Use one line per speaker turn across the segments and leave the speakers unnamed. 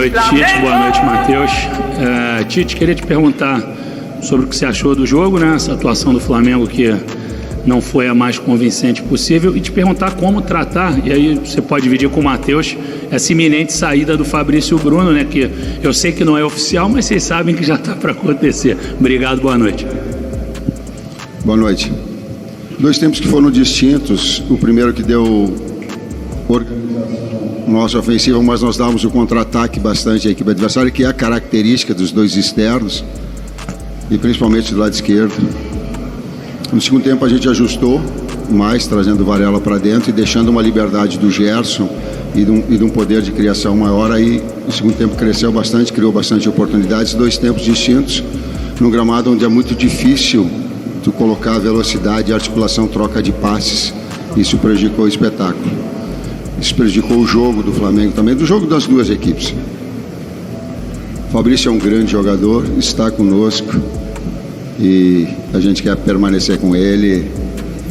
noite, Tite. Boa noite, Matheus. Tite, queria te perguntar sobre o que você achou do jogo, né? Essa atuação do Flamengo que não foi a mais convincente possível, e te perguntar como tratar, e aí você pode dividir com o Matheus, essa iminente saída do Fabrício Bruno, né? Que eu sei que não é oficial, mas vocês sabem que já está para acontecer. Obrigado, boa noite.
Boa noite. Dois tempos que foram distintos. O primeiro que deu nossa ofensiva, mas nós dávamos o contra-ataque bastante à equipe adversária, que é a característica dos dois externos, e principalmente do lado esquerdo. No segundo tempo a gente ajustou mais, trazendo o Varela para dentro e deixando uma liberdade do Gerson e de um poder de criação maior. Aí no segundo tempo cresceu bastante, criou bastante oportunidades. Dois tempos distintos, num gramado onde é muito difícil tu colocar a velocidade, a articulação, troca de passes. Isso prejudicou o espetáculo. Isso prejudicou o jogo do Flamengo também, do jogo das duas equipes. O Fabrício é um grande jogador, está conosco e a gente quer permanecer com ele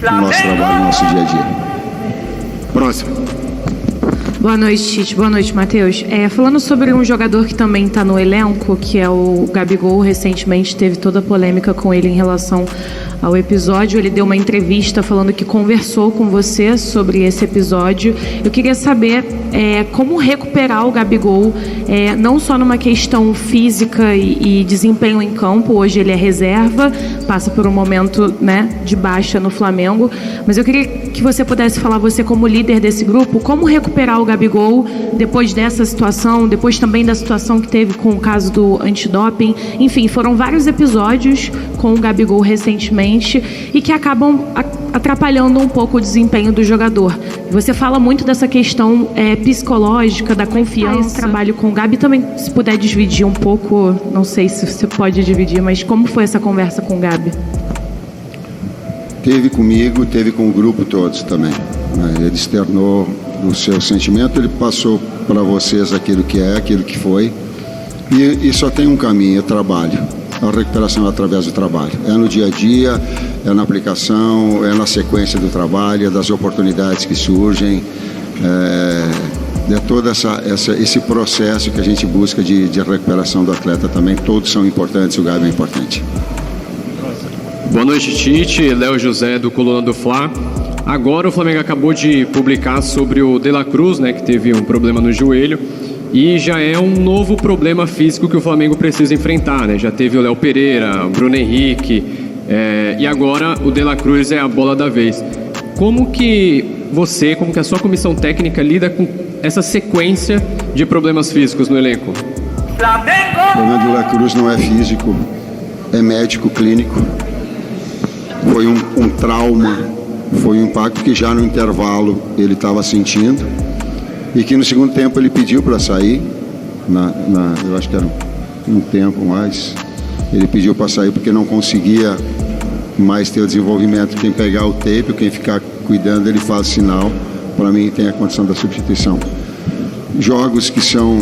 no nosso trabalho, no nosso dia a dia. Próximo.
Boa noite, Tite. Boa noite, Matheus. Falando sobre um jogador que também está no elenco, que é o Gabigol, recentemente teve toda a polêmica com ele em relação ao episódio. Ele deu uma entrevista falando que conversou com você sobre esse episódio. Eu queria saber como recuperar o Gabigol, não só numa questão física e desempenho em campo. Hoje ele é reserva, passa por um momento, né, de baixa no Flamengo, mas eu queria que você pudesse falar, você como líder desse grupo, como recuperar o Gabigol depois dessa situação, depois também da situação que teve com o caso do antidoping. Enfim, foram vários episódios com o Gabigol recentemente e que acabam atrapalhando um pouco o desempenho do jogador. Você fala muito dessa questão psicológica, da confiança. Esse trabalho com o Gabi também, se puder dividir um pouco, não sei se você pode dividir, mas como foi essa conversa com o Gabi?
Teve comigo, teve com o grupo todos também. Ele externou o seu sentimento, ele passou para vocês aquilo que é, aquilo que foi. E só tem um caminho, é trabalho. A recuperação é através do trabalho. É no dia a dia, é na aplicação, é na sequência do trabalho, é das oportunidades que surgem. É todo esse processo que a gente busca de recuperação do atleta também. Todos são importantes, o Gabi é importante.
Boa noite, Tite. Léo José, do Coluna do Fla. Agora o Flamengo acabou de publicar sobre o De La Cruz, né, que teve um problema no joelho. E já é um novo problema físico que o Flamengo precisa enfrentar, né? Já teve o Léo Pereira, o Bruno Henrique, e agora o De La Cruz é a bola da vez. Como que a sua comissão técnica lida com essa sequência de problemas físicos no elenco?
O problema do De La Cruz não é físico, é médico, clínico. Foi um trauma, foi um impacto que já no intervalo ele estava sentindo. E que no segundo tempo ele pediu para sair, eu acho que era um tempo mais, ele pediu para sair porque não conseguia mais ter o desenvolvimento. Quem pegar o tape, quem ficar cuidando, ele faz sinal. Para mim tem a condição da substituição. Jogos que são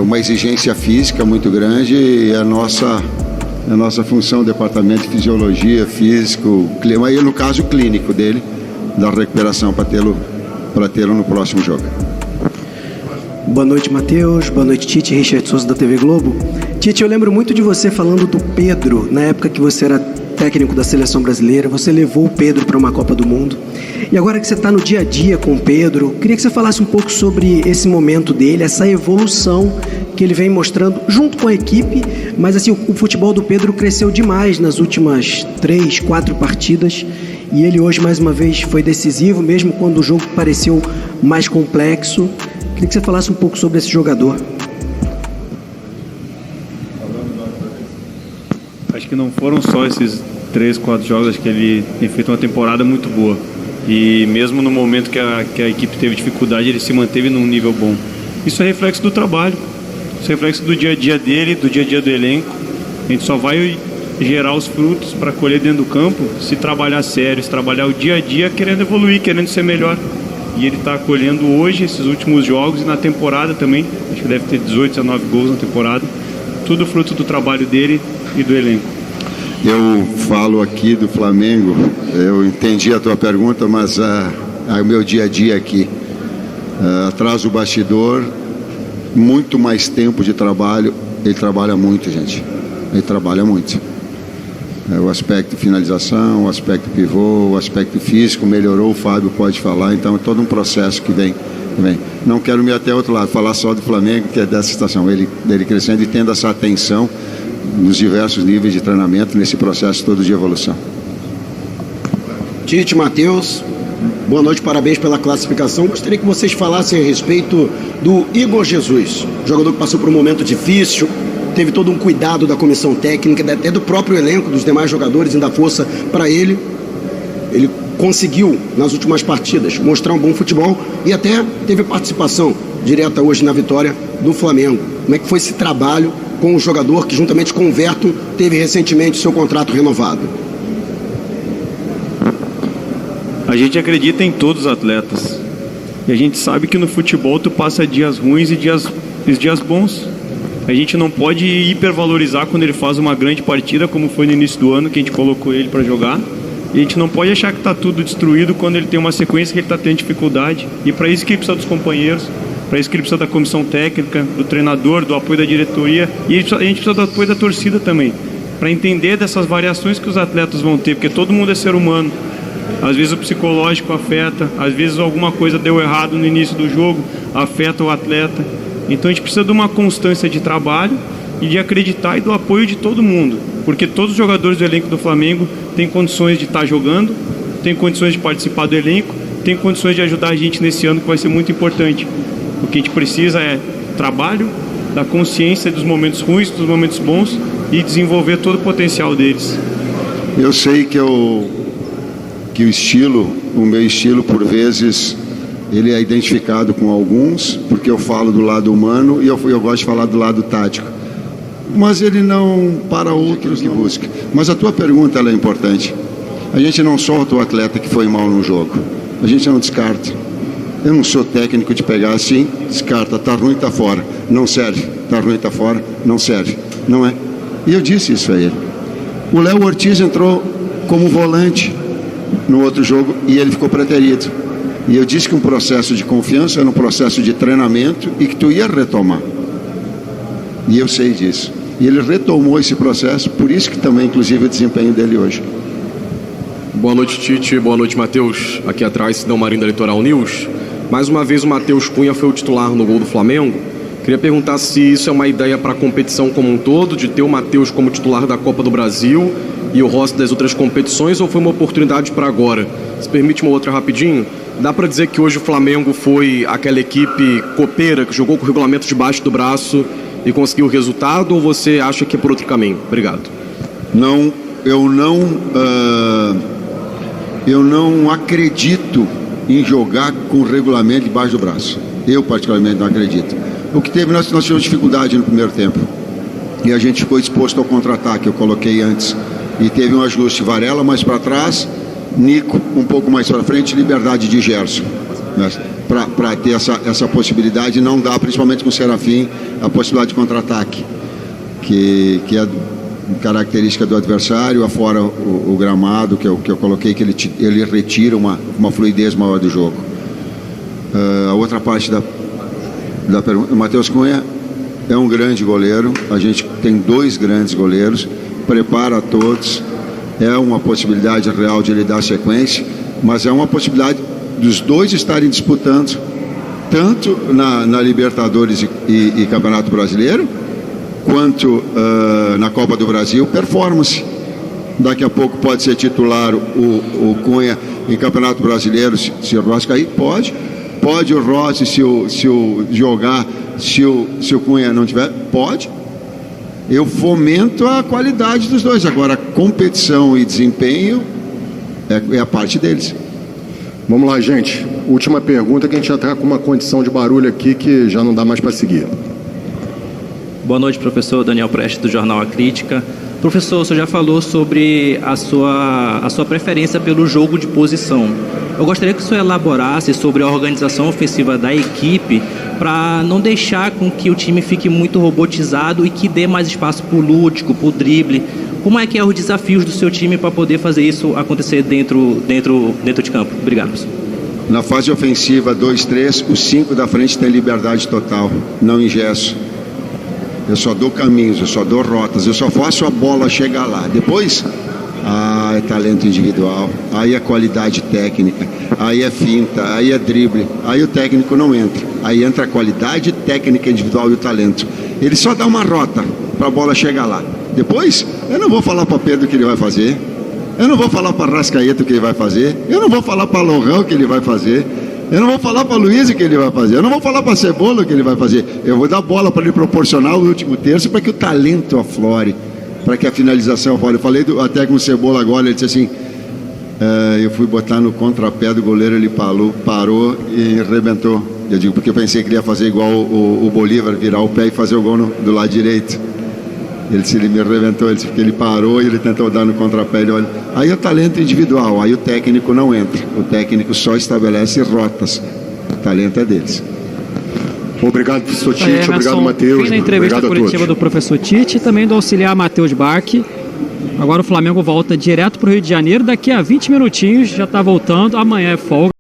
uma exigência física muito grande, e a nossa função, departamento de fisiologia, físico, aí no caso clínico dele, da recuperação para tê-lo no próximo jogo.
Boa noite, Matheus. Boa noite, Tite. Richard Souza, da TV Globo. Tite, eu lembro muito de você falando do Pedro, na época que você era técnico da Seleção Brasileira. Você levou o Pedro para uma Copa do Mundo. E agora que você está no dia a dia com o Pedro, queria que você falasse um pouco sobre esse momento dele, essa evolução que ele vem mostrando junto com a equipe. Mas assim, o futebol do Pedro cresceu demais nas últimas 3, 4 partidas. E ele hoje, mais uma vez, foi decisivo, mesmo quando o jogo pareceu mais complexo. Queria que você falasse um pouco sobre esse jogador.
Acho que não foram só esses 3, 4 jogos, acho que ele tem feito uma temporada muito boa. E mesmo no momento que a equipe teve dificuldade, ele se manteve num nível bom. Isso é reflexo do trabalho, isso é reflexo do dia a dia dele, do dia a dia do elenco. A gente só vai gerar os frutos para colher dentro do campo se trabalhar sério, se trabalhar o dia a dia querendo evoluir, querendo ser melhor. E ele está colhendo hoje esses últimos jogos e na temporada também, acho que deve ter 18, 19 gols na temporada, tudo fruto do trabalho dele e do elenco.
Eu falo aqui do Flamengo, eu entendi a tua pergunta, mas o meu dia a dia aqui, atrás do bastidor, muito mais tempo de trabalho. Ele trabalha muito, gente. Ele trabalha muito. O aspecto finalização, o aspecto pivô, o aspecto físico melhorou, o Fábio pode falar, então é todo um processo que vem. Não quero me até outro lado, falar só do Flamengo, que é dessa situação, ele crescendo e tendo essa atenção nos diversos níveis de treinamento, nesse processo todo de evolução.
Tite, Matheus, boa noite, parabéns pela classificação. Gostaria que vocês falassem a respeito do Igor Jesus, jogador que passou por um momento difícil, teve todo um cuidado da comissão técnica, até do próprio elenco, dos demais jogadores, e da força para ele. Ele conseguiu, nas últimas partidas, mostrar um bom futebol e até teve participação direta hoje na vitória do Flamengo. Como é que foi esse trabalho com o jogador que, juntamente com o Verto, teve recentemente seu contrato renovado?
A gente acredita em todos os atletas. E a gente sabe que no futebol tu passa dias ruins e dias bons. A gente não pode hipervalorizar quando ele faz uma grande partida, como foi no início do ano, que a gente colocou ele para jogar. E a gente não pode achar que está tudo destruído quando ele tem uma sequência que ele está tendo dificuldade. E para isso que ele precisa dos companheiros, para isso que ele precisa da comissão técnica, do treinador, do apoio da diretoria. E a gente precisa do apoio da torcida também, para entender dessas variações que os atletas vão ter, porque todo mundo é ser humano. Às vezes o psicológico afeta, às vezes alguma coisa deu errado no início do jogo, afeta o atleta. Então a gente precisa de uma constância de trabalho e de acreditar e do apoio de todo mundo, porque todos os jogadores do elenco do Flamengo têm condições de estar jogando, têm condições de participar do elenco, têm condições de ajudar a gente nesse ano, que vai ser muito importante. O que a gente precisa é trabalho, da consciência dos momentos ruins, dos momentos bons e desenvolver todo o potencial deles.
Eu sei que o meu estilo, por vezes, ele é identificado com alguns, porque eu falo do lado humano e eu gosto de falar do lado tático. Mas ele não para outros que busca. Mas a tua pergunta ela é importante. A gente não solta o atleta que foi mal no jogo. A gente não descarta. Eu não sou técnico de pegar assim, descarta, tá ruim, tá fora. Não serve. Tá ruim, tá fora, não serve. Não é. E eu disse isso a ele. O Léo Ortiz entrou como volante no outro jogo e ele ficou preterido. E eu disse que um processo de confiança era um processo de treinamento e que tu ia retomar. E eu sei disso. E ele retomou esse processo, por isso que também, inclusive, o desempenho dele hoje.
Boa noite, Tite. Boa noite, Matheus. Aqui atrás, Cidão Marinho da Litoral News. Mais uma vez o Matheus Cunha foi o titular no gol do Flamengo. Queria perguntar se isso é uma ideia para a competição como um todo, de ter o Matheus como titular da Copa do Brasil e o Rossi das outras competições, ou foi uma oportunidade para agora? Se permite uma outra rapidinho, dá para dizer que hoje o Flamengo foi aquela equipe copeira que jogou com o regulamento debaixo do braço e conseguiu o resultado, ou você acha que é por outro caminho? Obrigado.
Não, eu não acredito em jogar com o regulamento debaixo do braço. Eu particularmente não acredito. O que teve, nós tivemos dificuldade no primeiro tempo. E a gente ficou exposto ao contra-ataque, eu coloquei antes. E teve um ajuste, Varela mais para trás, Nico um pouco mais para frente, liberdade de Gerson. Né? Para ter essa possibilidade, não dá, principalmente com o Serafim, a possibilidade de contra-ataque, que é característica do adversário, afora o gramado que eu coloquei, que ele retira uma fluidez maior do jogo. A outra parte da pergunta, o Matheus Cunha é um grande goleiro, a gente tem 2 grandes goleiros, prepara todos, é uma possibilidade real de ele dar sequência, mas é uma possibilidade dos 2 estarem disputando tanto na Libertadores e Campeonato Brasileiro, quanto na Copa do Brasil, performance. Daqui a pouco pode ser titular o Cunha em Campeonato Brasileiro, se o Rossi cair, pode o Rossi se o Cunha não tiver, pode. Eu fomento a qualidade dos 2. Agora, competição e desempenho é a parte deles.
Vamos lá, gente. Última pergunta, que a gente já está com uma condição de barulho aqui que já não dá mais para seguir.
Boa noite, professor Daniel Prestes, do Jornal A Crítica. Professor, o senhor já falou sobre a sua preferência pelo jogo de posição. Eu gostaria que o senhor elaborasse sobre a organização ofensiva da equipe para não deixar com que o time fique muito robotizado e que dê mais espaço para o lúdico, para o drible. Como é que é os desafios do seu time para poder fazer isso acontecer dentro de campo? Obrigado, professor.
Na fase ofensiva 2-3, os 5 da frente têm liberdade total, não engesso. Eu só dou caminhos, eu só dou rotas, eu só faço a bola chegar lá. Depois, é talento individual, aí é qualidade técnica, aí é finta, aí é drible, aí o técnico não entra. Aí entra a qualidade técnica individual e o talento. Ele só dá uma rota para a bola chegar lá. Depois, eu não vou falar para Pedro o que ele vai fazer, eu não vou falar para Rascaeta o que ele vai fazer, eu não vou falar para Lohan o que ele vai fazer, eu não vou falar para Luiz o que ele vai fazer, eu não vou falar para Cebola o que ele vai fazer. Eu vou dar bola para ele proporcionar o último terço para que o talento aflore, para que a finalização aflore. Eu falei até com o Cebola agora, ele disse assim, eu fui botar no contrapé do goleiro, ele parou e arrebentou. Eu digo, porque eu pensei que ele ia fazer igual o Bolívar, virar o pé e fazer o gol do lado direito. Ele me arrebentou, ele disse que ele parou e ele tentou dar no contrapé. Olha. Aí o talento individual, aí o técnico não entra. O técnico só estabelece rotas. O talento é deles.
Obrigado, professor Tite. Obrigado, Matheus.
Fim da entrevista coletiva do professor Tite e também do auxiliar Matheus Bach. Agora o Flamengo volta direto para o Rio de Janeiro. Daqui a 20 minutinhos já está voltando. Amanhã é folga.